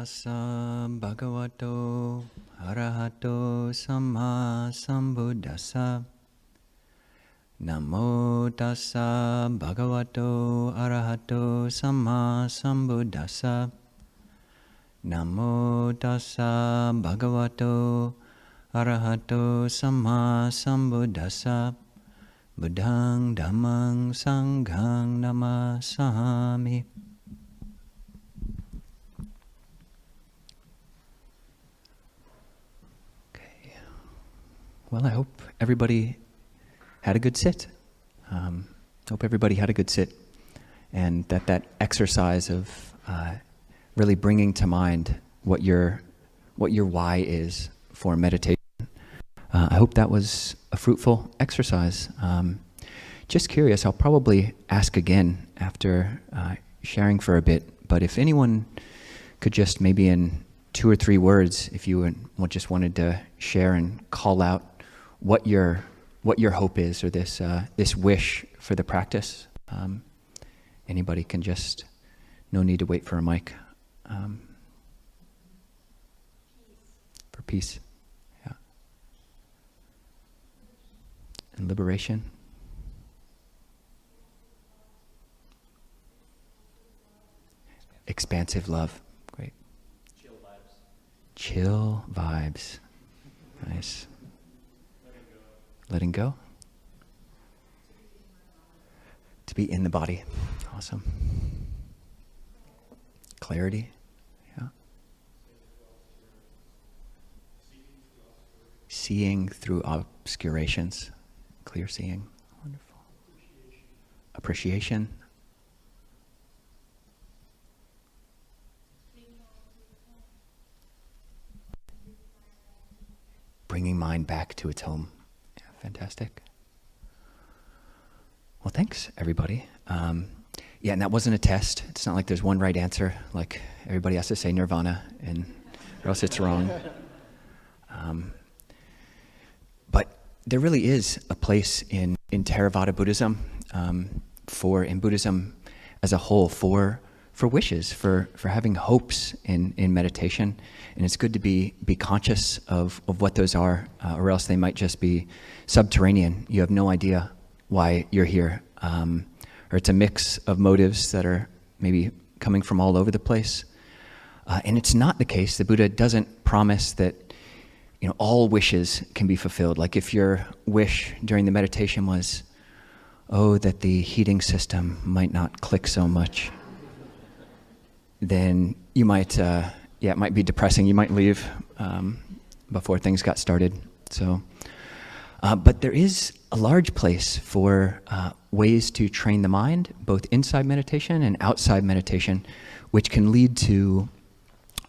tassa bhagavato arahato samma sambuddhassa. Namo tassa bhagavato arahato samma sambuddhassa. Namo tassa bhagavato arahato samma sambuddhassa. Buddhang dhammang sanghang namasami. Well, I hope everybody had a good sit. Hope everybody had a good sit, and that exercise of really bringing to mind what your why is for meditation. I hope that was a fruitful exercise. Just curious, I'll probably ask again after sharing for a bit, but if anyone could just maybe in 2 or 3 words, if you just wanted to share and call out what your hope is, or this wish for the practice. Anybody can just, no need to wait for a mic. For peace, yeah. And liberation. Expansive love, great. Chill vibes, nice. Letting go. To be in the body. Awesome. Clarity. Yeah. Seeing through obscurations. Clear seeing. Wonderful. Appreciation. Bringing mind back to its home. Fantastic. Well, thanks, everybody. Yeah, and that wasn't a test. It's not like there's one right answer, like everybody has to say nirvana, or else it's wrong. But there really is a place in theravada Buddhism, in Buddhism as a whole, for wishes, for having hopes in meditation. And it's good to be conscious of what those are, or else they might just be subterranean. You have no idea why you're here. Or it's a mix of motives that are maybe coming from all over the place. And it's not the case. The Buddha doesn't promise that all wishes can be fulfilled. Like if your wish during the meditation was, that the heating system might not click so much, then you might, it might be depressing. You might leave before things got started. So, but there is a large place for ways to train the mind, both inside meditation and outside meditation, which can lead to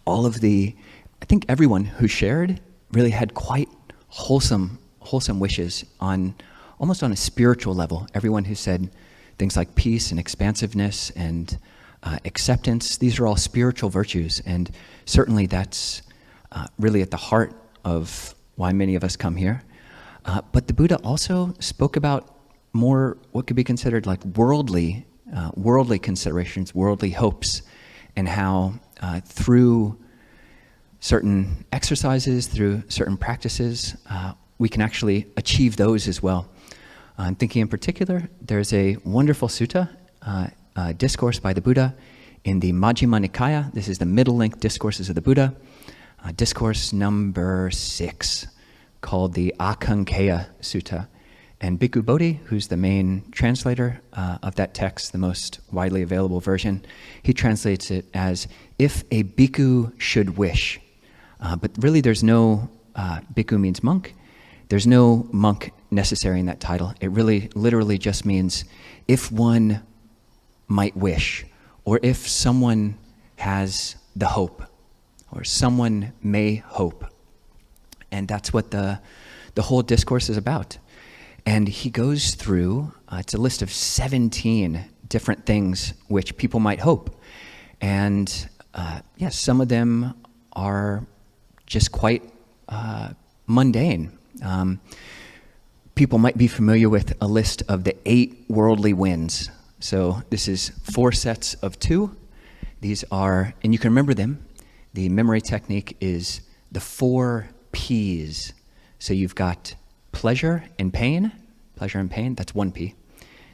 all of I think everyone who shared really had quite wholesome wishes almost on a spiritual level. Everyone who said things like peace and expansiveness and acceptance, these are all spiritual virtues, and certainly that's really at the heart of why many of us come here. But the Buddha also spoke about more what could be considered like worldly considerations, worldly hopes, and how through certain exercises, through certain practices, we can actually achieve those as well. I'm thinking in particular, there's a wonderful sutta, discourse by the Buddha in the Majjhima Nikaya. This is the middle-length discourses of the Buddha, discourse number 6, called the Akankeya Sutta. And Bhikkhu Bodhi, who's the main translator of that text, the most widely available version, he translates it as, if a bhikkhu should wish. But really there's no, bhikkhu means monk, there's no monk necessary in that title. It really literally just means if one might wish, or if someone has the hope, or someone may hope. And that's what the whole discourse is about. And he goes through, it's a list of 17 different things which people might hope. And yes, some of them are just quite mundane. People might be familiar with a list of the 8 worldly winds. So this is 4 sets of 2. These are, and you can remember them, the memory technique is the 4 P's. So you've got pleasure and pain, that's 1 P.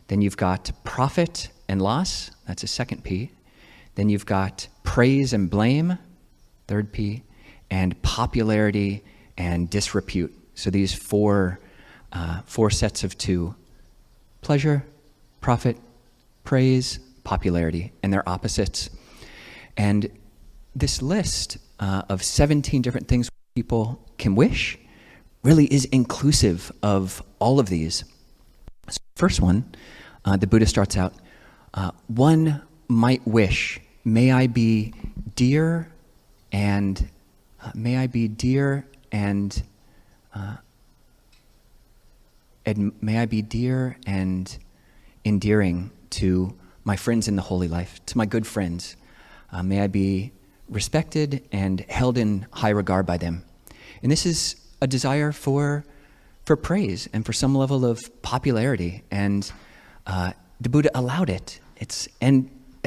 Then you've got profit and loss, that's a 2nd P. Then you've got praise and blame, 3rd P, and popularity and disrepute. So these 4 sets of 2: pleasure, profit, praise, popularity, and their opposites. And this list of 17 different things people can wish really is inclusive of all of these. So first one, the Buddha starts out, one might wish, may I be dear and endearing to my friends in the holy life, to my good friends. May I be respected and held in high regard by them. And this is a desire for praise and for some level of popularity. And the Buddha allowed it. It's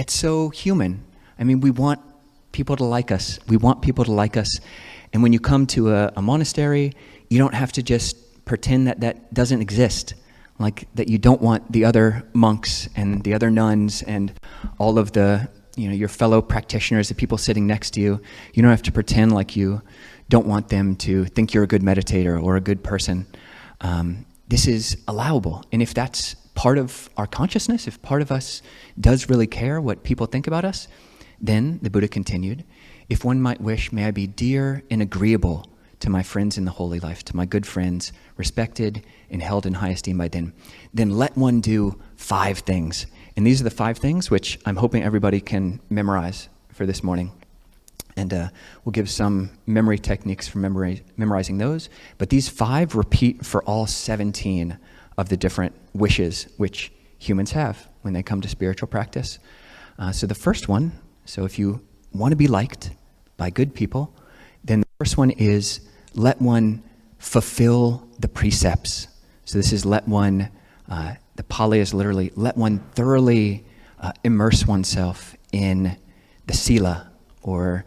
so human. I mean, we want people to like us. And when you come to a monastery, you don't have to just pretend that doesn't exist. Like that you don't want the other monks and the other nuns and all of the, your fellow practitioners, the people sitting next to you. You don't have to pretend like you don't want them to think you're a good meditator or a good person. This is allowable. And if that's part of our consciousness, if part of us does really care what people think about us, then, the Buddha continued, if one might wish, may I be dear and agreeable to my friends in the holy life, to my good friends, respected and held in high esteem by them, then let one do 5 things. And these are the 5 things which I'm hoping everybody can memorize for this morning. And we'll give some memory techniques for memorizing those. But these 5 repeat for all 17 of the different wishes which humans have when they come to spiritual practice. So the first one, so if you want to be liked by good people, then the first one is let one fulfill the precepts. So this is let one, the Pali is literally let one thoroughly immerse oneself in the sila, or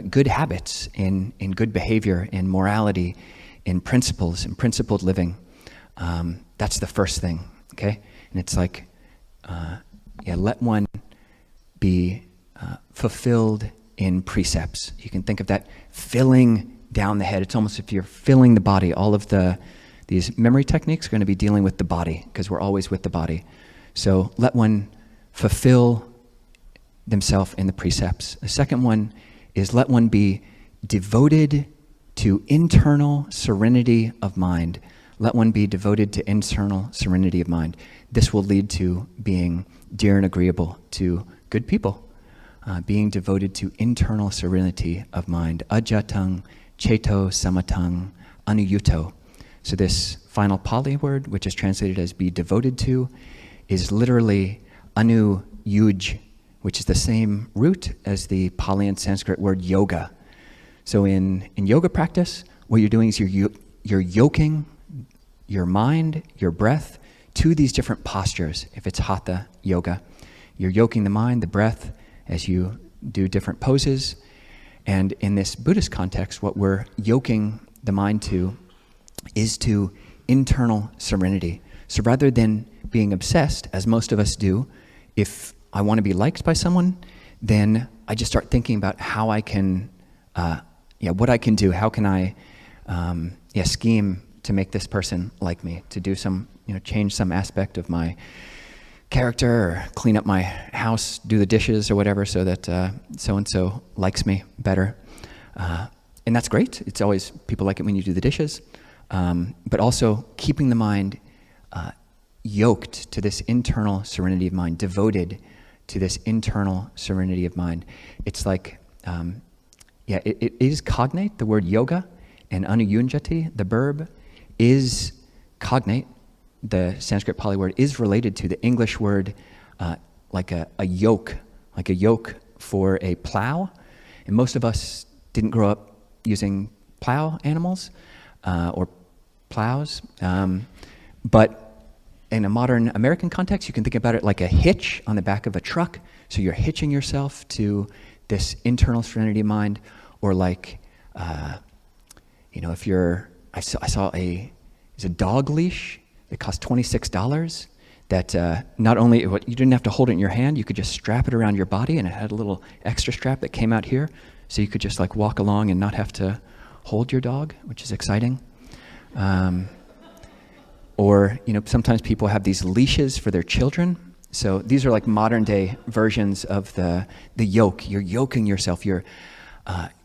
good habits, in good behavior, in morality, in principles, in principled living. That's the first thing, okay? And it's like, let one be fulfilled in precepts. You can think of that filling down the head. It's almost if you're filling the body. All of these memory techniques are going to be dealing with the body, because we're always with the body. So let one fulfill themselves in the precepts. The second one is let one be devoted to internal serenity of mind. Let one be devoted to internal serenity of mind. This will lead to being dear and agreeable to good people. Being devoted to internal serenity of mind. Ajatang, cheto, samatang, anuyuto. So this final Pali word, which is translated as be devoted to, is literally anuyuj, which is the same root as the Pali and Sanskrit word yoga. So in yoga practice, what you're doing is you're yoking your mind, your breath, to these different postures. If it's hatha yoga, you're yoking the mind, the breath, as you do different poses. And in this Buddhist context, what we're yoking the mind to is to internal serenity. So rather than being obsessed, as most of us do, if I want to be liked by someone, then I just start thinking about how I can, what I can do, how can I scheme to make this person like me, to do some, change some aspect of my character, or clean up my house, do the dishes or whatever, so that so-and-so likes me better. And that's great. It's always, people like it when you do the dishes. But also keeping the mind yoked to this internal serenity of mind, devoted to this internal serenity of mind. It's like, it is cognate, the word yoga, and anuyunjati, the verb, is cognate. The Sanskrit Pali word is related to the English word like a yoke for a plow. And most of us didn't grow up using plow animals or plows. But in a modern American context, you can think about it like a hitch on the back of a truck. So you're hitching yourself to this internal serenity of mind. or like, if I saw it's a dog leash that cost $26 that not only, you didn't have to hold it in your hand, you could just strap it around your body, and it had a little extra strap that came out here, so you could just like walk along and not have to hold your dog, which is exciting. Or, sometimes people have these leashes for their children. So these are like modern day versions of the yoke. You're yoking yourself. You're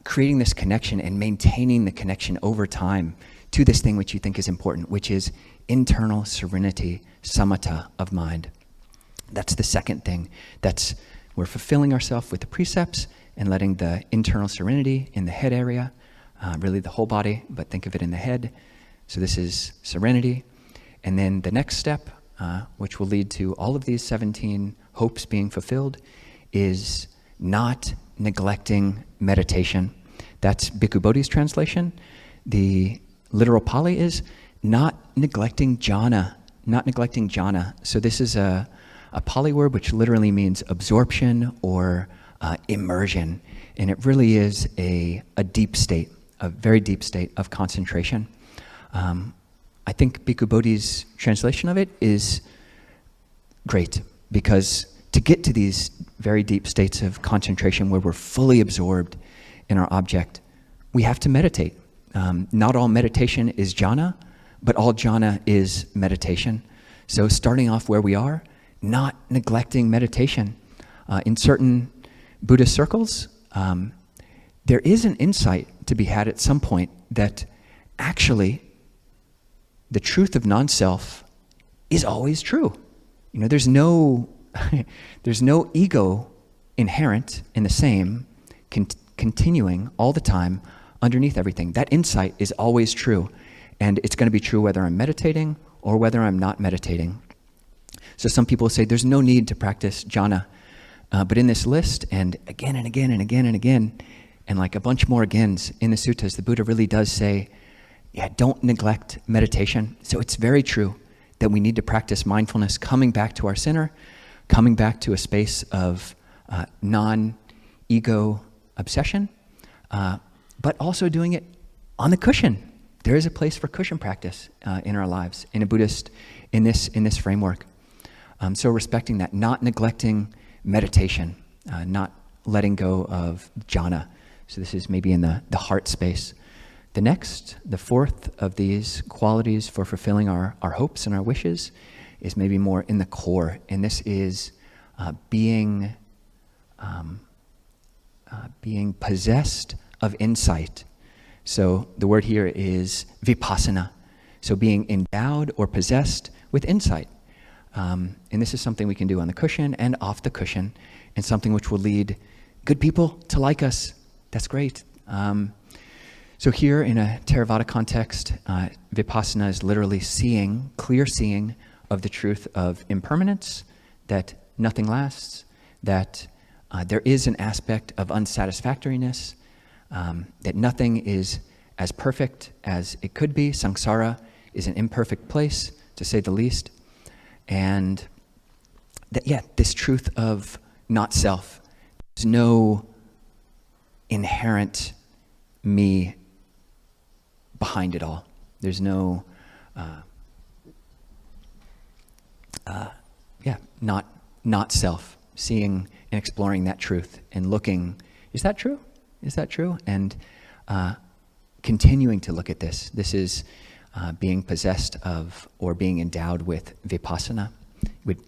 creating this connection and maintaining the connection over time to this thing which you think is important, which is internal serenity, samatha of mind. That's the second thing. We're fulfilling ourselves with the precepts and letting the internal serenity in the head area, really the whole body, but think of it in the head. So this is serenity. And then the next step, which will lead to all of these 17 hopes being fulfilled, is not neglecting meditation. That's Bhikkhu Bodhi's translation. The literal Pali is not neglecting jhana, not neglecting jhana. So this is a Pali word which literally means absorption or immersion. And it really is a deep state, a very deep state of concentration. I think Bhikkhu Bodhi's translation of it is great, because to get to these very deep states of concentration where we're fully absorbed in our object, we have to meditate. Not all meditation is jhana, but all jhana is meditation. So starting off where we are, not neglecting meditation. In certain Buddhist circles, there is an insight to be had at some point that actually the truth of non-self is always true. There's no ego inherent in the same, continuing all the time underneath everything. That insight is always true, and it's going to be true whether I'm meditating or whether I'm not meditating. So some people say there's no need to practice jhana, but in this list, and again and again and again and again, and like a bunch more agains in the suttas, the Buddha really does say, don't neglect meditation. So it's very true that we need to practice mindfulness, coming back to our center, coming back to a space of non-ego obsession, but also doing it on the cushion. There is a place for cushion practice in our lives, in this framework. So respecting that, not neglecting meditation, not letting go of jhana. So this is maybe in the heart space. The fourth of these qualities for fulfilling our hopes and our wishes is maybe more in the core, and this is being possessed of insight. So the word here is vipassana, so being endowed or possessed with insight. And this is something we can do on the cushion and off the cushion, and something which will lead good people to like us. That's great. So here in a theravada context, vipassana is literally clear seeing of the truth of impermanence, that nothing lasts, that there is an aspect of unsatisfactoriness, that nothing is as perfect as it could be. Samsara is an imperfect place, to say the least. And that, this truth of not self. There's no inherent me behind it all. There's no, not self. Seeing and exploring that truth and looking, is that true? Is that true? And continuing to look at this. This is being possessed of or being endowed with vipassana,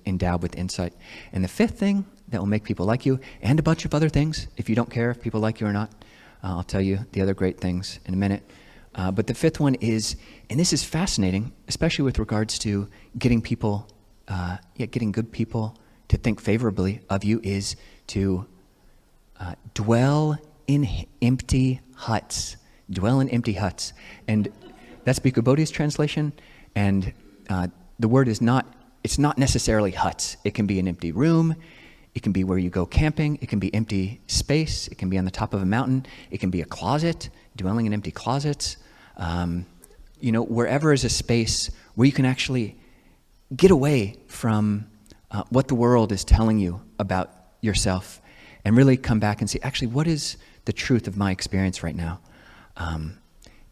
endowed with insight. And the fifth thing that will make people like you, and a bunch of other things, if you don't care if people like you or not, I'll tell you the other great things in a minute. But the fifth one is, and this is fascinating, especially with regards to getting people, getting good people to think favorably of you, is to dwell in empty huts. Dwell in empty huts. And that's Bhikkhu Bodhi's translation. And the word is it's not necessarily huts. It can be an empty room. It can be where you go camping. It can be empty space. It can be on the top of a mountain. It can be a closet, dwelling in empty closets. Wherever is a space where you can actually get away from what the world is telling you about yourself, and really come back and see, actually, what is the truth of my experience right now.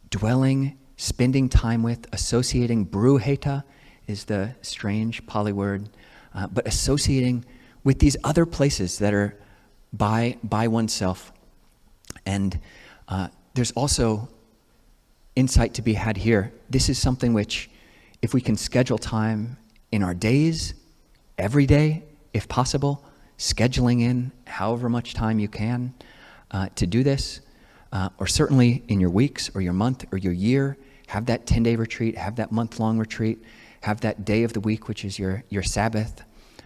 Dwelling, spending time with, associating, bruheta is the strange Pali word, but associating with these other places that are by oneself. And there's also insight to be had here. This is something which, if we can schedule time in our days, every day, if possible, scheduling in however much time you can to do this, or certainly in your weeks or your month or your year, have that 10-day retreat, have that month-long retreat, have that day of the week, which is your Sabbath,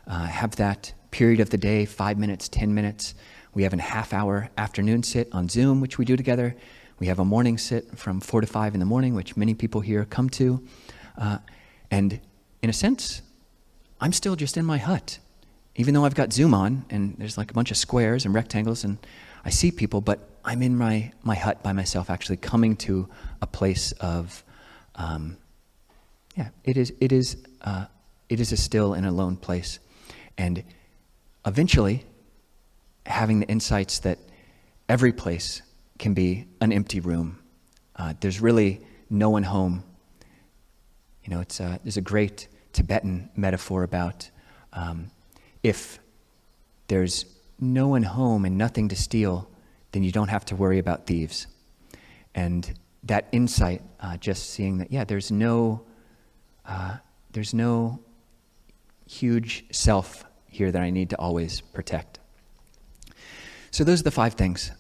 have that period of the day, 5 minutes, 10 minutes. We have a half-hour afternoon sit on Zoom, which we do together. We have a morning sit from 4 to 5 in the morning, which many people here come to. And in a sense, I'm still just in my hut, even though I've got Zoom on and there's like a bunch of squares and rectangles and I see people, but I'm in my hut by myself, actually coming to a place of, it is a still and alone place. And eventually having the insights that every place can be an empty room. There's really no one home. You know, there's a great Tibetan metaphor about if there's no one home and nothing to steal, then you don't have to worry about thieves. And that insight, just seeing that, there's no huge self here that I need to always protect. So those are the 5 things.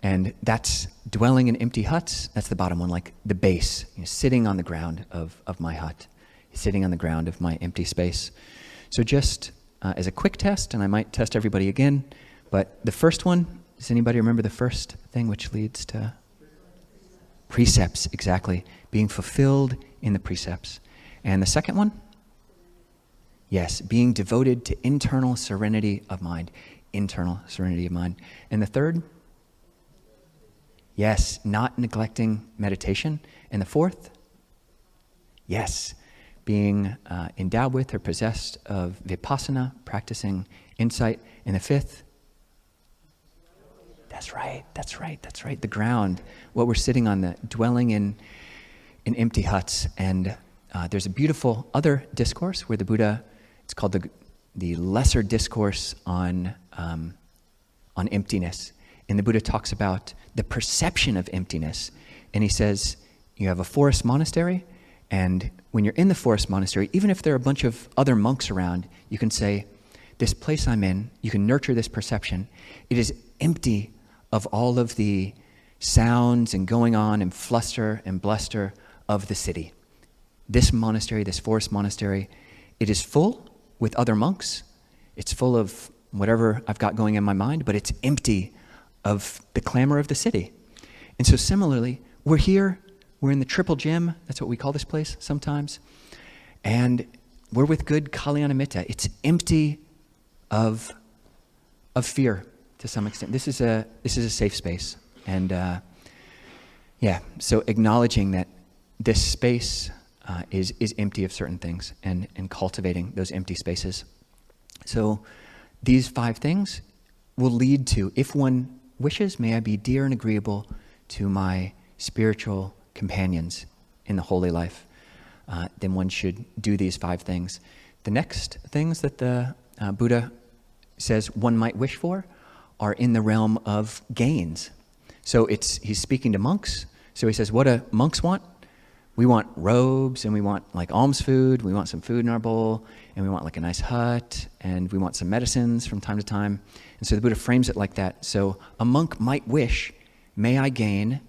And that's dwelling in empty huts. That's the bottom one, like the base, sitting on the ground of my hut, sitting on the ground of my empty space. So just as a quick test, and I might test everybody again, but the first one, does anybody remember the first thing which leads to? Precepts, exactly. Being fulfilled in the precepts. And the second one? Yes, being devoted to internal serenity of mind. Internal serenity of mind. And the third? Yes, not neglecting meditation. And the fourth? Yes, being endowed with or possessed of vipassana, practicing insight. And the fifth? That's right. The ground, what we're sitting on, the dwelling in empty huts. And there's a beautiful other discourse where the Buddha, it's called the lesser discourse on emptiness. And the Buddha talks about the perception of emptiness. And he says, you have a forest monastery, and when you're in the forest monastery, even if there are a bunch of other monks around, you can say, this place I'm in, you can nurture this perception. It is empty of all of the sounds and going on and fluster and bluster of the city. This monastery, this forest monastery, it is full with other monks. It's full of whatever I've got going in my mind, but it's empty of the clamor of the city. And so similarly, we're here, we're in the triple gym, that's what we call this place sometimes, and we're with good Kalyanamitta. It's empty of fear to some extent. This is a safe space. And so acknowledging that this space is empty of certain things and cultivating those empty spaces. So these 5 things will lead to, if one wishes, may I be dear and agreeable to my spiritual companions in the holy life, then one should do these 5 things. The next things that the Buddha says one might wish for are in the realm of gains. So he's speaking to monks. So he says, what do monks want? We want robes, and we want like alms food, we want some food in our bowl, and we want like a nice hut, and we want some medicines from time to time. And so the Buddha frames it like that. So a monk might wish, may I gain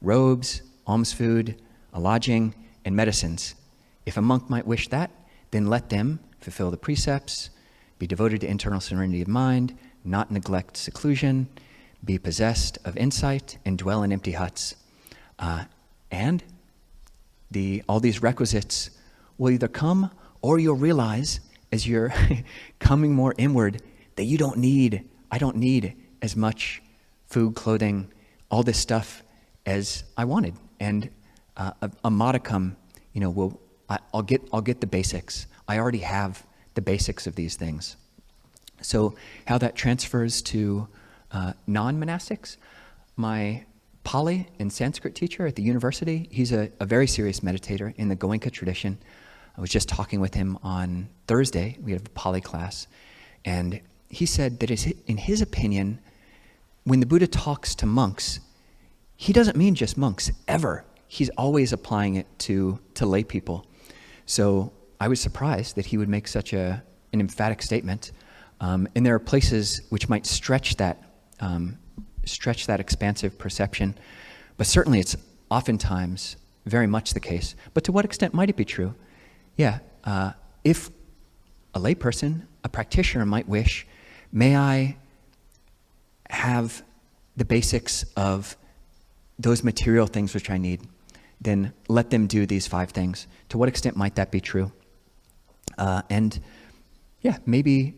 robes, alms food, a lodging, and medicines. If a monk might wish that, then let them fulfill the precepts, be devoted to internal serenity of mind, not neglect seclusion, be possessed of insight, and dwell in empty huts. And all these requisites will either come, or you'll realize as you're coming more inward that I don't need as much food, clothing, all this stuff as I wanted. And a modicum, I'll get the basics. I already have the basics of these things. So how that transfers to non-monastics. My Pali and Sanskrit teacher at the university, he's a very serious meditator in the Goenka tradition. I was just talking with him on Thursday. We had a Pali class. And he said that in his opinion, when the Buddha talks to monks, he doesn't mean just monks, ever. He's always applying it to lay people. So I was surprised that he would make such an emphatic statement. And there are places which might stretch that expansive perception. But certainly it's oftentimes very much the case. But to what extent might it be true? Yeah, if a layperson, a practitioner might wish, may I have the basics of those material things which I need, then let them do these 5 things. To what extent might that be true? And yeah, maybe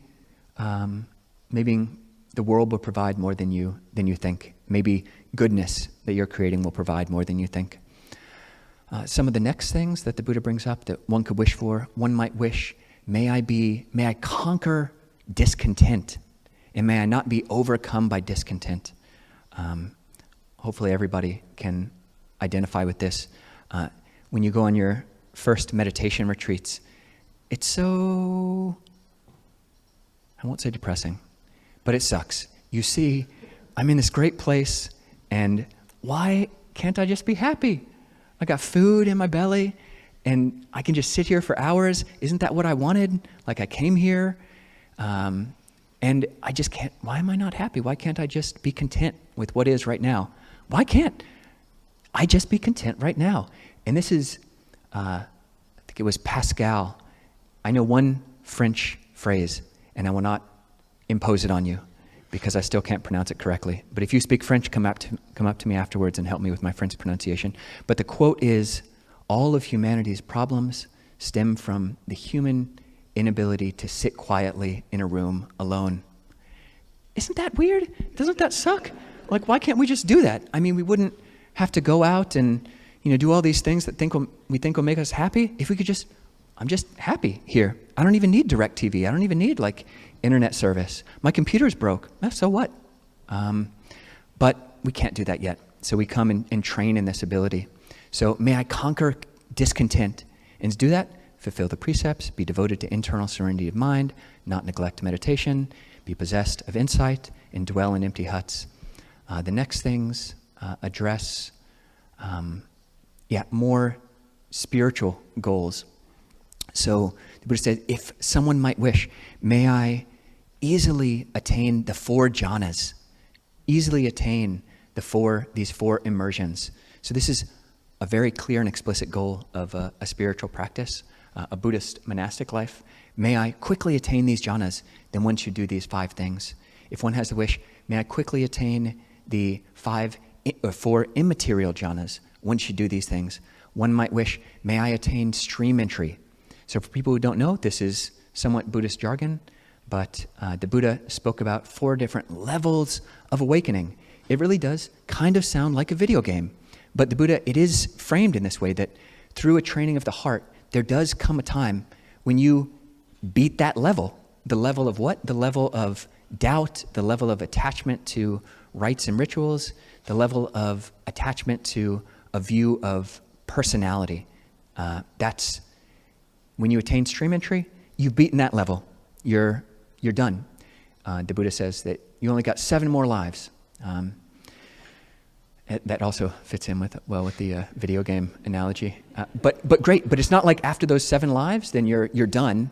the world will provide more than you think. Maybe goodness that you're creating will provide more than you think. Some of the next things that the Buddha brings up that one could wish for, one might wish, may I conquer discontent, and may I not be overcome by discontent. Hopefully everybody can identify with this. When you go on your first meditation retreats, it's so, I won't say depressing, but it sucks. You see, I'm in this great place, and why can't I just be happy? I got food in my belly, and I can just sit here for hours. Isn't that what I wanted? Like I came here, and I just can't, why am I not happy? Why can't I just be content with what is right now? Why can't I just be content right now? And this is, I think it was Pascal. I know one French phrase, and I will not impose it on you because I still can't pronounce it correctly. But if you speak French, come up to me afterwards and help me with my French pronunciation. But the quote is, all of humanity's problems stem from the human inability to sit quietly in a room alone. Isn't that weird? Doesn't that suck? Like, why can't we just do that? I mean, we wouldn't have to go out and, do all these things that we think will make us happy. If we could just, I'm just happy here. I don't even need DirecTV. I don't even need internet service. My computer's broke. So what? But we can't do that yet. So we come and train in this ability. So may I conquer discontent. And to do that, fulfill the precepts, be devoted to internal serenity of mind, not neglect meditation, be possessed of insight, and dwell in empty huts. The next things address more spiritual goals. So the Buddha said, if someone might wish, may I easily attain the 4 jhanas, easily attain these 4 immersions. So this is a very clear and explicit goal of a spiritual practice, a Buddhist monastic life. May I quickly attain these jhanas, then one should do these 5 things. If one has the wish, may I quickly attain the 4 immaterial jhanas, one should do these things. One might wish, may I attain stream entry. So for people who don't know, this is somewhat Buddhist jargon, but the Buddha spoke about 4 different levels of awakening. It really does kind of sound like a video game, but the Buddha, it is framed in this way that through a training of the heart, there does come a time when you beat that level. The level of what? The level of doubt, the level of attachment to rites and rituals, the level of attachment to a view of personality. That's when you attain stream entry, you've beaten that level. You're done. The Buddha says that you only got 7 more lives. That also fits in with the video game analogy. But great. But it's not like after those 7 lives, then you're done.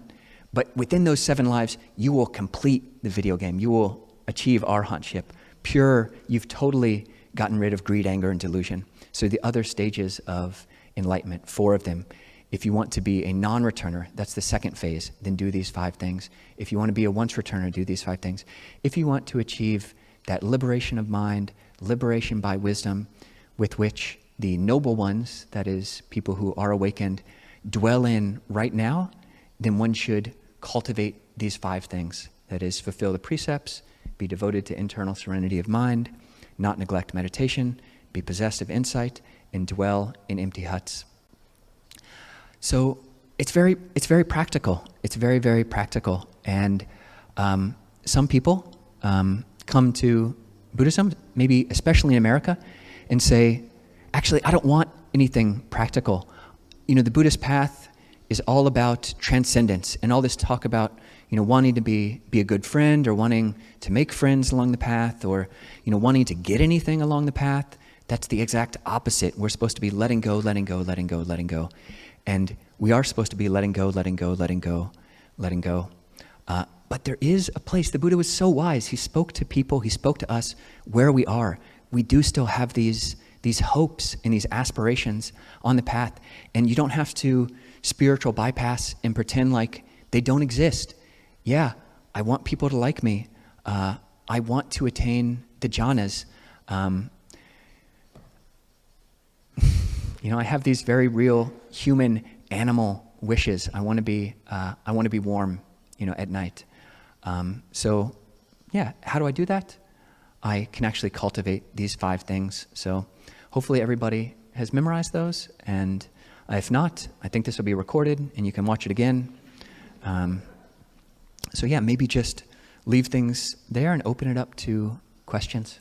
But within those 7 lives, you will complete the video game. You will achieve arhatship. Pure, you've totally gotten rid of greed, anger, and delusion. So the other stages of enlightenment, 4 of them. If you want to be a non-returner, that's the second phase, then do these 5 things. If you want to be a once-returner, do these 5 things. If you want to achieve that liberation of mind, liberation by wisdom, with which the noble ones, that is, people who are awakened, dwell in right now, then one should cultivate these 5 things. That is, fulfill the precepts, be devoted to internal serenity of mind, not neglect meditation, be possessed of insight, and dwell in empty huts. So it's very practical. It's very, very practical. And some people come to Buddhism, maybe especially in America, and say, actually, I don't want anything practical. The Buddhist path is all about transcendence, and all this talk about, wanting to be a good friend, or wanting to make friends along the path, or, wanting to get anything along the path. That's the exact opposite. We're supposed to be letting go, letting go, letting go, letting go. And we are supposed to be letting go, letting go, letting go, letting go. But there is a place. The Buddha was so wise. He spoke to people. He spoke to us where we are. We do still have these hopes and these aspirations on the path. And you don't have to spiritual bypass and pretend like they don't exist. Yeah, I want people to like me. I want to attain the jhanas. I have these very real human animal wishes. I want to be warm, at night. So yeah, how do I do that? I can actually cultivate these 5 things. So hopefully everybody has memorized those. And if not, I think this will be recorded and you can watch it again. So yeah, maybe just leave things there and open it up to questions.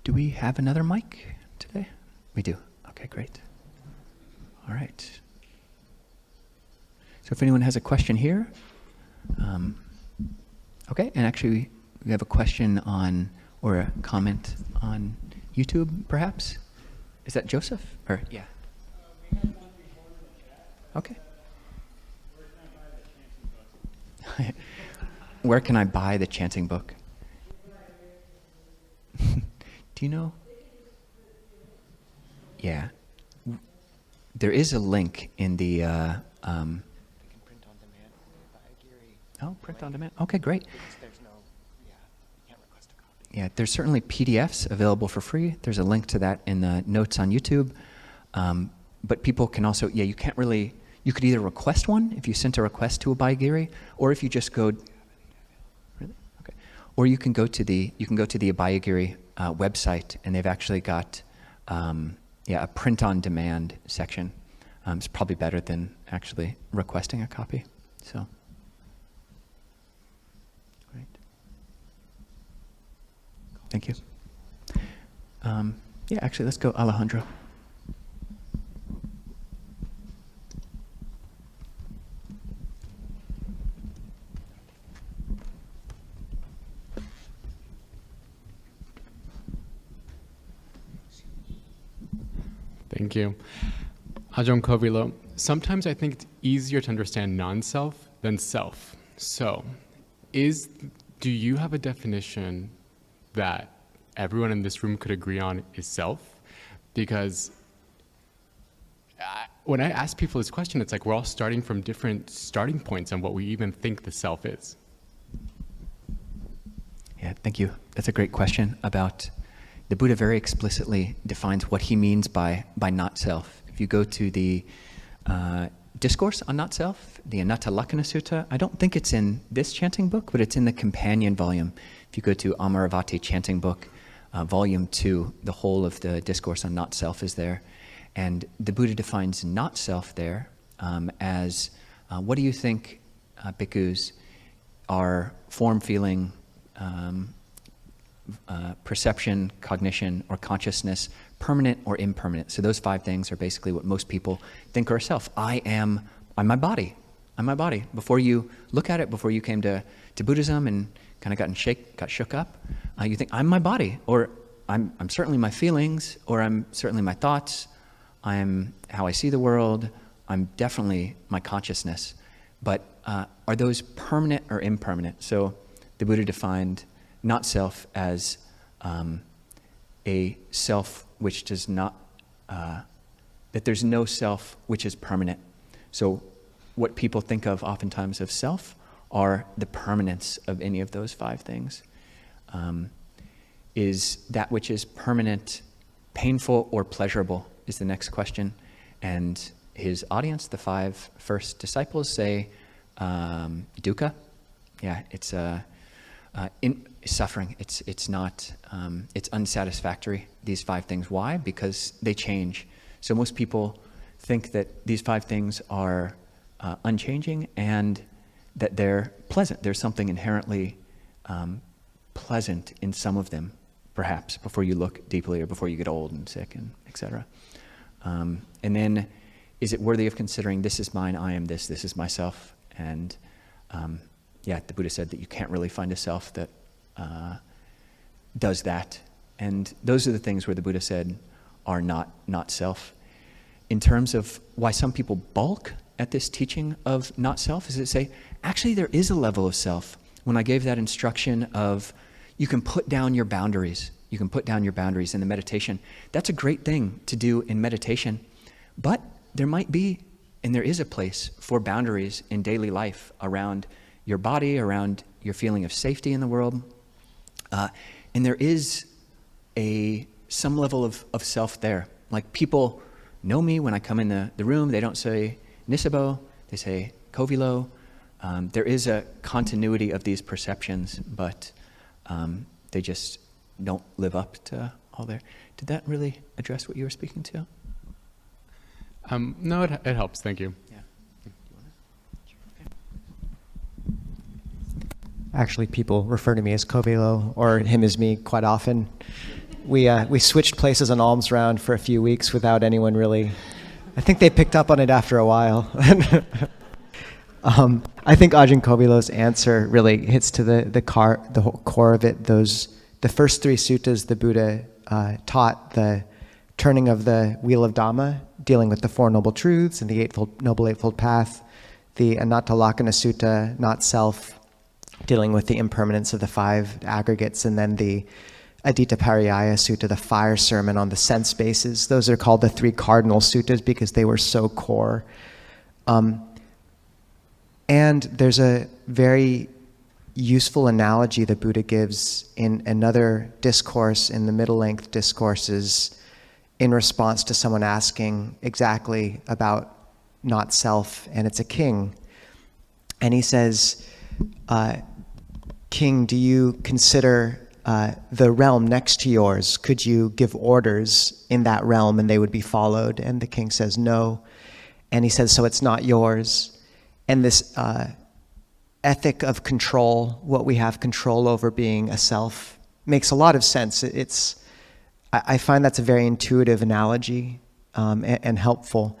Do we have another mic today? We do. Okay, great. All right. So if anyone has a question here, okay, and actually we have a question on, or a comment on YouTube, perhaps? Is that Joseph? Or, yeah. Okay. Where can I buy the chanting book? Do you know? Yeah. There is a link in the... You can print on demand by Gary. Oh, print on demand. Okay, great. There's no... Yeah, you can't request a copy. Yeah, there's certainly PDFs available for free. There's a link to that in the notes on YouTube. But people can also... Yeah, you can't really... You could either request one if you sent a request to a Abhayagiri, or if you just go... Really? Okay. Or you can go to the Abhayagiri website, and they've actually got a print-on-demand section. It's probably better than actually requesting a copy. So, great. Thank you. Yeah, actually, let's go Alejandro. Thank you. Ajahn Kovilo. Sometimes I think it's easier to understand non-self than self. So, do you have a definition that everyone in this room could agree on is self? Because when I ask people this question, it's like we're all starting from different starting points on what we even think the self is. Yeah, thank you. That's a great question about... The Buddha very explicitly defines what he means by not self. If you go to the discourse on not self, the Anatta Lakkhana Sutta, I don't think it's in this chanting book, but it's in the companion volume. If you go to Amaravati chanting book, volume 2, the whole of the discourse on not self is there. And the Buddha defines not self there as, what do you think, bhikkhus, are form, feeling, perception, cognition, or consciousness, permanent or impermanent? So those 5 things are basically what most people think are self. I'm my body. I'm my body. Before you look at it, before you came to Buddhism and kind of got shook up, you think, I'm my body, or I'm certainly my feelings, or I'm certainly my thoughts, I'm how I see the world, I'm definitely my consciousness. But are those permanent or impermanent? So the Buddha defined not self as a self which does not, that there's no self which is permanent. So what people think of oftentimes of self are the permanence of any of those 5 things. Is that which is permanent painful or pleasurable is the next question. And his audience, the 5 first disciples, say dukkha. Yeah, it's in suffering. It's not. It's unsatisfactory. These 5 things. Why? Because they change. So most people think that these 5 things are unchanging and that they're pleasant. There's something inherently pleasant in some of them, perhaps, before you look deeply or before you get old and sick and etc. And then, is it worthy of considering, this is mine, I am this is myself? And the Buddha said that you can't really find a self that does that. And those are the things where the Buddha said are not self. In terms of why some people balk at this teaching of not self, is to say, actually there is a level of self. When I gave that instruction of, you can put down your boundaries. You can put down your boundaries in the meditation. That's a great thing to do in meditation. But there might be, and there is a place for boundaries in daily life around your body, around your feeling of safety in the world. And there is some level of self there. Like, people know me when I come in the room. They don't say nisabo, they say kovilo. There is a continuity of these perceptions, but they just don't live up to all their... Did that really address what you were speaking to? No, it helps. Thank you. Yeah. Actually, people refer to me as Kovilo or him as me quite often. We switched places on Alms Round for a few weeks without anyone really... I think they picked up on it after a while. I think Ajahn Kovilo's answer really hits to the whole core of it. The first 3 suttas the Buddha taught, the turning of the wheel of Dhamma, dealing with the 4 Noble Truths and the Noble Eightfold Path, the Anatta Lakkhana Sutta, not self, dealing with the impermanence of the 5 aggregates, and then the Adita Pariyaya Sutta, the fire sermon on the sense bases. Those are called the 3 cardinal suttas because they were so core. And there's a very useful analogy the Buddha gives in another discourse in the middle-length discourses in response to someone asking exactly about not self, and it's a king. And he says, King, do you consider the realm next to yours? Could you give orders in that realm and they would be followed? And the king says, no. And he says, so it's not yours. And this ethic of control, what we have control over being a self, makes a lot of sense. I find that's a very intuitive analogy and helpful.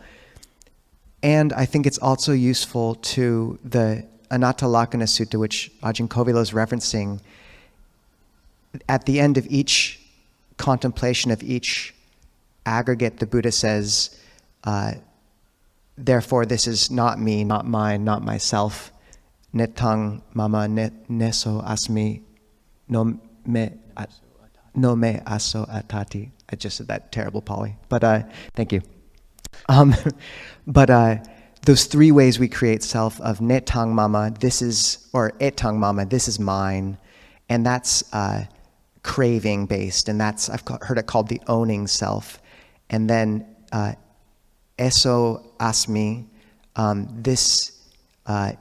And I think it's also useful to the Anatta Lakkhana Sutta, which Ajahn Kovilo is referencing. At the end of each contemplation of each aggregate, the Buddha says, therefore this is not me, not mine, not myself. Netang mama neso asmi no me aso atati. I just said that terrible Pali, but thank you. But those 3 ways we create self of netang mama, this is, or etang mama, this is mine, and that's craving based, and that's, I've heard it called the owning self. And then eso asmi, this how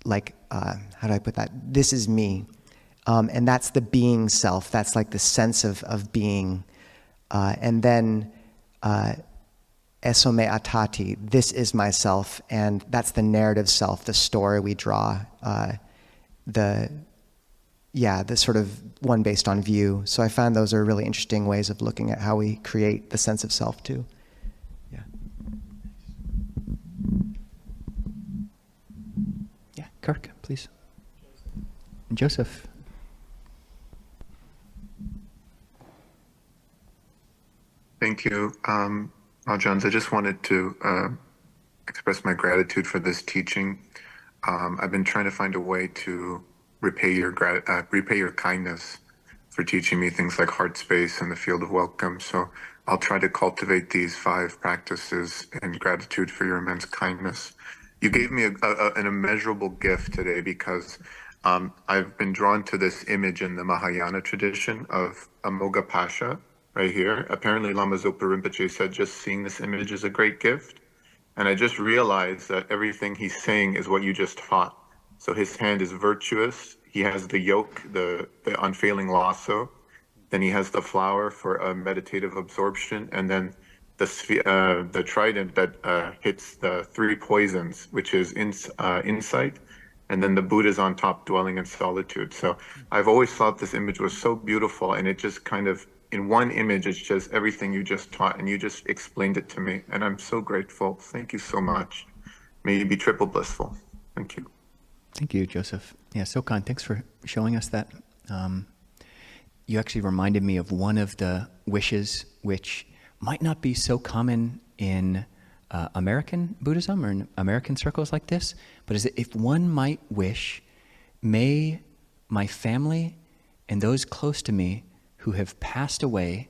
do I put that? This is me. And that's the being self. That's like the sense of being. And then eso me atati, this is myself. And that's the narrative self, the story we draw, the sort of one based on view. So I find those are really interesting ways of looking at how we create the sense of self too. Yeah. Yeah, Kirk, please. Joseph. Thank you. Ajahn, I just wanted to express my gratitude for this teaching. I've been trying to find a way to repay your kindness for teaching me things like heart space and the field of welcome. So I'll try to cultivate these 5 practices in gratitude for your immense kindness. You gave me an immeasurable gift today because I've been drawn to this image in the Mahayana tradition of Amoghapasha right here. Apparently Lama Zopa Rinpoche said just seeing this image is a great gift. And I just realized that everything he's saying is what you just taught. So his hand is virtuous. He has the yoke, the unfailing lasso. Then he has the flower for a meditative absorption, and then the trident that hits the three poisons, which is insight, and then the Buddha's on top, dwelling in solitude. So I've always thought this image was so beautiful, and it just kind of, in one image, it's just everything you just taught, and you just explained it to me, and I'm so grateful. Thank you so much. May you be triple blissful. Thank you. Thank you, Joseph. Yeah, so kind. Thanks for showing us that. You actually reminded me of one of the wishes which might not be so common in American Buddhism or in American circles like this, but is that if one might wish, may my family and those close to me who have passed away,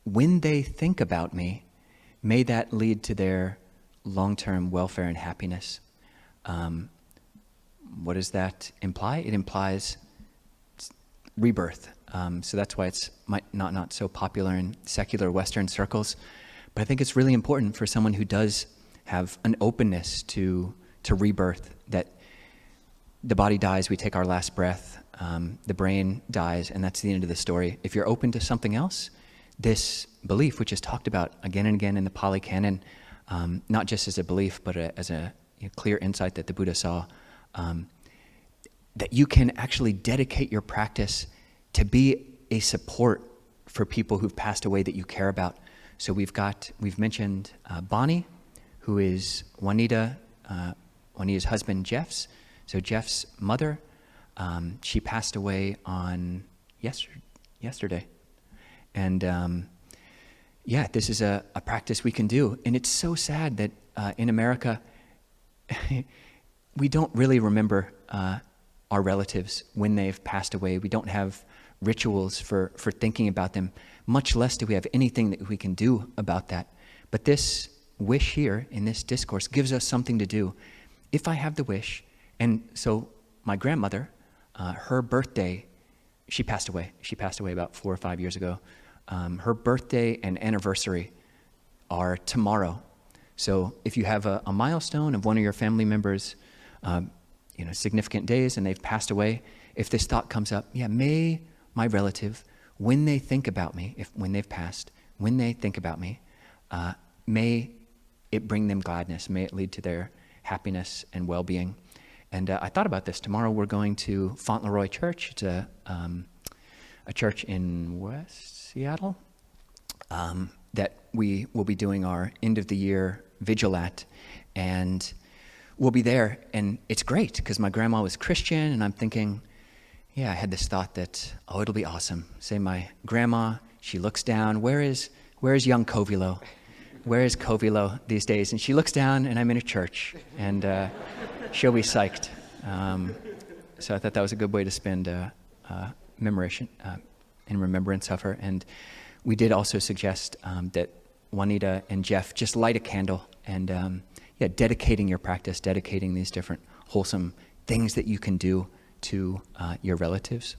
when they think about me, may that lead to their long-term welfare and happiness. What does that imply? It implies rebirth. So that's why it's not so popular in secular Western circles. But I think it's really important for someone who does have an openness to rebirth, that the body dies, we take our last breath, the brain dies, and that's the end of the story. If you're open to something else, this belief, which is talked about again and again in the Pali Canon, not just as a belief, but as a clear insight that the Buddha saw, that you can actually dedicate your practice to be a support for people who've passed away that you care about. So we've mentioned Bonnie, who is Juanita's husband, Jeff's. So Jeff's mother, she passed away on yesterday. And this is a practice we can do. And it's so sad that in America, we don't really remember our relatives when they've passed away. We don't have rituals for thinking about them, much less do we have anything that we can do about that. But this wish here in this discourse gives us something to do. If I have the wish, and so my grandmother, her birthday, she passed away. She passed away about 4 or 5 years ago. Her birthday and anniversary are tomorrow. So if you have a milestone of one of your family members, significant days, and they've passed away, if this thought comes up, may my relative, when they think about me, when they've passed, when they think about me, may it bring them gladness, may it lead to their happiness and well-being. And I thought about this. Tomorrow we're going to Fauntleroy Church. It's a church in West Seattle that we will be doing our end-of-the-year vigil at. And we'll be there, and it's great because my grandma was Christian, and I'm thinking, I had this thought that, it'll be awesome. Say my grandma, she looks down, where is young Kovilo? Where is Kovilo these days? And she looks down, and I'm in a church, and she'll be psyched. So I thought that was a good way to spend commemoration in remembrance of her. And we did also suggest that Juanita and Jeff just light a candle and dedicating your practice, dedicating these different wholesome things that you can do to your relatives.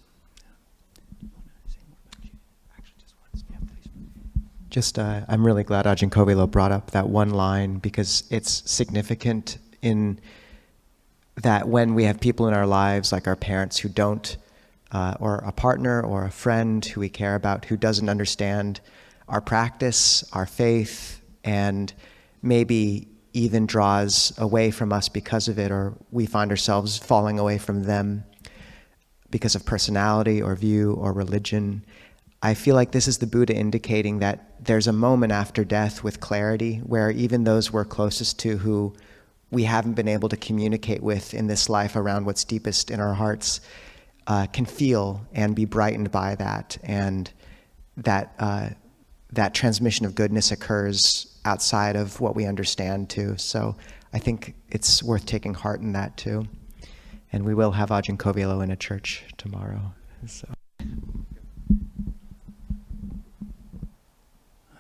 I'm really glad Ajahn Kovilo brought up that one line, because it's significant in that when we have people in our lives, like our parents who don't, or a partner or a friend who we care about who doesn't understand our practice, our faith, and maybe even draws away from us because of it, or we find ourselves falling away from them because of personality or view or religion. I feel like this is the Buddha indicating that there's a moment after death with clarity where even those we're closest to who we haven't been able to communicate with in this life around what's deepest in our hearts can feel and be brightened by that, and that transmission of goodness occurs outside of what we understand too. So I think it's worth taking heart in that too. And we will have Ajahn Kovilo in a church tomorrow. So.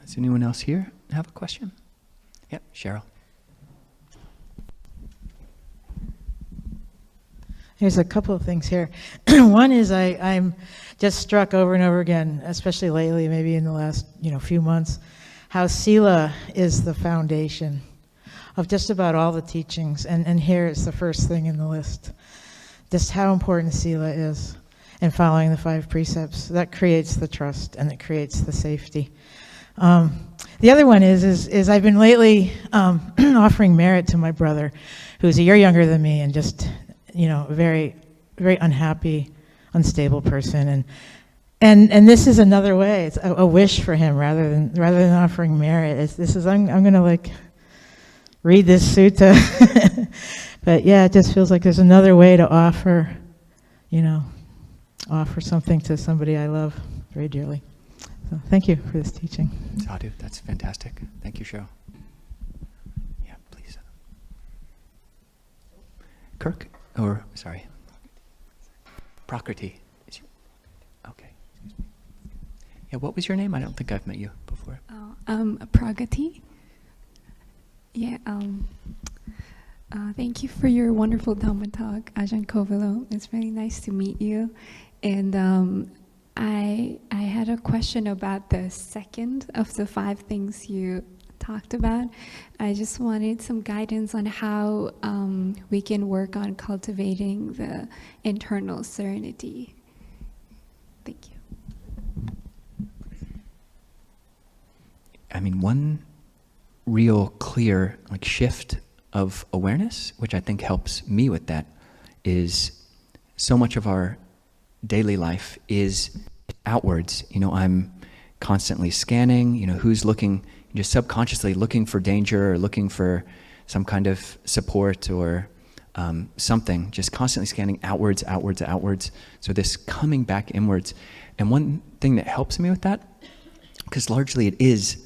Does anyone else here have a question? Yep, Cheryl. There's a couple of things here. One is I'm just struck over and over again, especially lately, maybe in the last few months, how sila is the foundation of just about all the teachings, and here it's the first thing in the list. Just how important sila is, and following the 5 precepts. That creates the trust, and it creates the safety. The other one is I've been lately offering merit to my brother, who's a year younger than me, and just, a very, very unhappy, unstable person, and this is another way. It's a wish for him rather than offering merit. I'm going to read this sutta, but yeah, it just feels like there's another way to offer something to somebody I love very dearly. So thank you for this teaching. Sadhu, that's fantastic. Thank you, Cheryl. Yeah, please. Kirk, Prakriti. Okay. Excuse me. Yeah, what was your name? I don't think I've met you before. Pragati. Yeah. Thank you for your wonderful Dhamma talk, Ajahn Kovilo. It's really nice to meet you. And I had a question about the second of the 5 things you talked about. I just wanted some guidance on how we can work on cultivating the internal serenity. Thank you. I mean, one real clear shift of awareness, which I think helps me with that, is so much of our daily life is outwards. I'm constantly scanning, who's looking, just subconsciously looking for danger or looking for some kind of support or something, just constantly scanning outwards. So this coming back inwards. And one thing that helps me with that, because largely it is,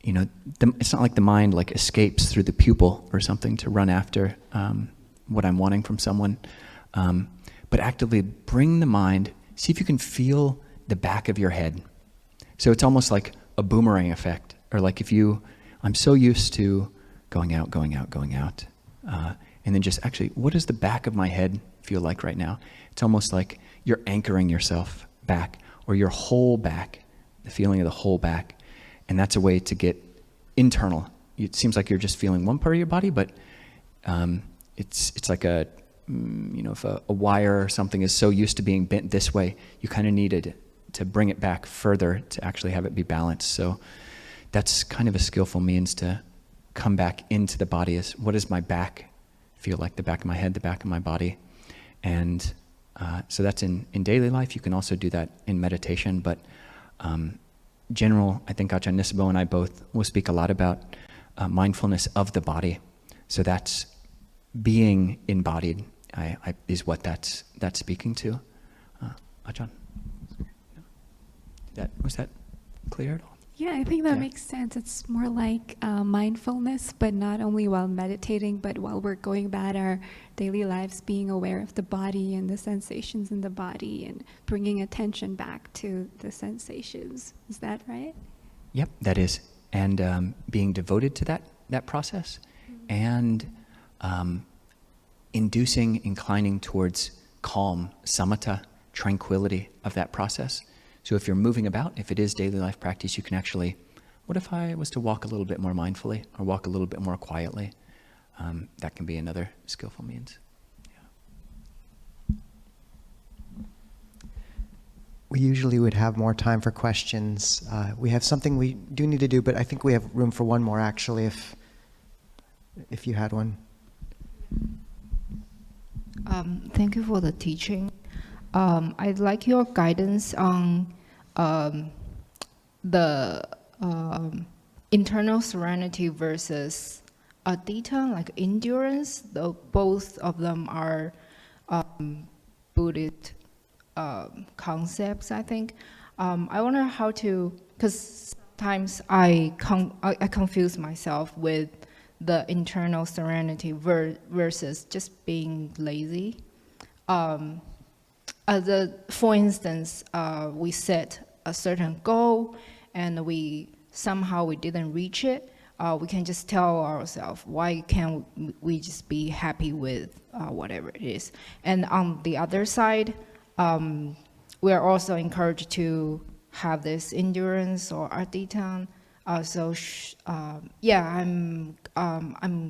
it's not like the mind escapes through the pupil or something to run after what I'm wanting from someone, but actively bring the mind, see if you can feel the back of your head. So it's almost like a boomerang effect, or I'm so used to going out, and then just actually, what does the back of my head feel like right now? It's almost like you're anchoring yourself back, or your whole back, the feeling of the whole back. And that's a way to get internal. It seems like you're just feeling one part of your body, but it's like if a wire or something is so used to being bent this way, you kind of needed to bring it back further to actually have it be balanced. So that's kind of a skillful means to come back into the body. Is what does my back feel like? The back of my head, the back of my body. And so that's in daily life. You can also do that in meditation, but I think Ajahn Nisabo and I both will speak a lot about mindfulness of the body. So that's being embodied is what that's speaking to. Ajahn, was that clear at all? Yeah, I think that makes sense. It's more like mindfulness, but not only while meditating, but while we're going about our daily lives, being aware of the body and the sensations in the body and bringing attention back to the sensations. Is that right? Yep, that is. And being devoted to that process, and inclining towards calm, samatha, tranquility of that process. So if you're moving about, if it is daily life practice, you can actually, what if I was to walk a little bit more mindfully or walk a little bit more quietly? That can be another skillful means. Yeah. We usually would have more time for questions. We have something we do need to do, but I think we have room for one more actually, if you had one. Thank you for the teaching. I'd like your guidance on the internal serenity versus adhita, like endurance. Though both of them are Buddhist concepts, I think. I wonder how to, because sometimes I confuse myself with the internal serenity versus just being lazy. For instance, we set a certain goal and we didn't reach it. We can just tell ourselves, why can't we just be happy with whatever it is? And on the other side, we are also encouraged to have this endurance or adhita. I'm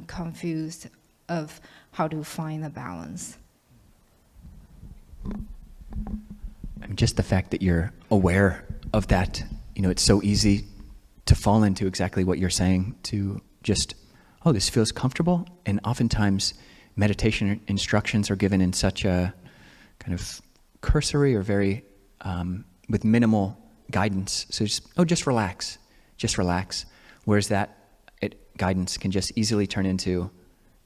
confused of how to find the balance. And just the fact that you're aware of that, it's so easy to fall into exactly what you're saying, to just, oh, this feels comfortable. And oftentimes meditation instructions are given in such a kind of cursory or very, with minimal guidance. So just relax, just relax. Whereas that guidance can just easily turn into,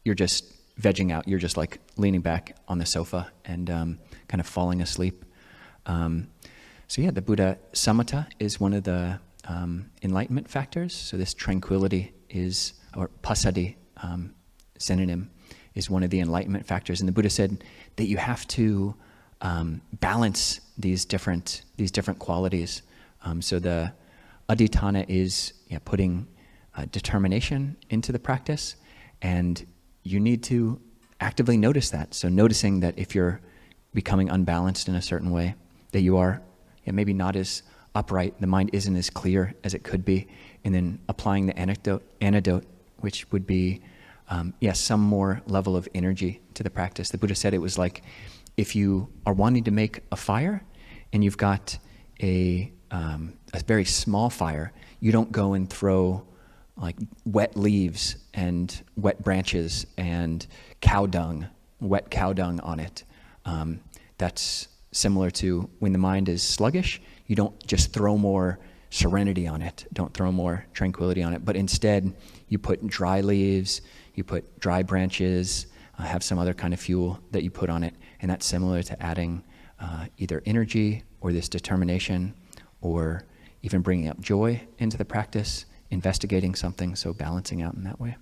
you're just vegging out, you're just like leaning back on the sofa and kind of falling asleep. The Buddha samatha is one of the enlightenment factors. So this tranquility is, or passaddhi, synonym, is one of the enlightenment factors. And the Buddha said that you have to balance these different qualities. So the adhitthana is putting determination into the practice, and you need to actively notice that. So noticing that if you're becoming unbalanced in a certain way, that you are maybe not as upright, the mind isn't as clear as it could be, and then applying the antidote, which would be some more level of energy to the practice. The Buddha said it was like if you are wanting to make a fire and you've got a very small fire, you don't go and throw like wet leaves and wet branches and wet cow dung on it. That's similar to when the mind is sluggish, you don't just throw more serenity on it, don't throw more tranquility on it, but instead you put dry leaves, you put dry branches, have some other kind of fuel that you put on it, and that's similar to adding either energy or this determination, or even bringing up joy into the practice, investigating something, so balancing out in that way.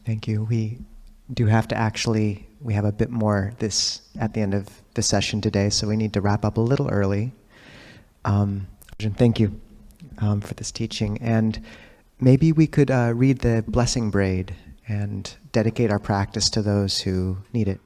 Thank you. We do have to we have a bit more this at the end of the session today, so we need to wrap up a little early. Ajahn, thank you for this teaching. And maybe we could read the blessing braid and dedicate our practice to those who need it.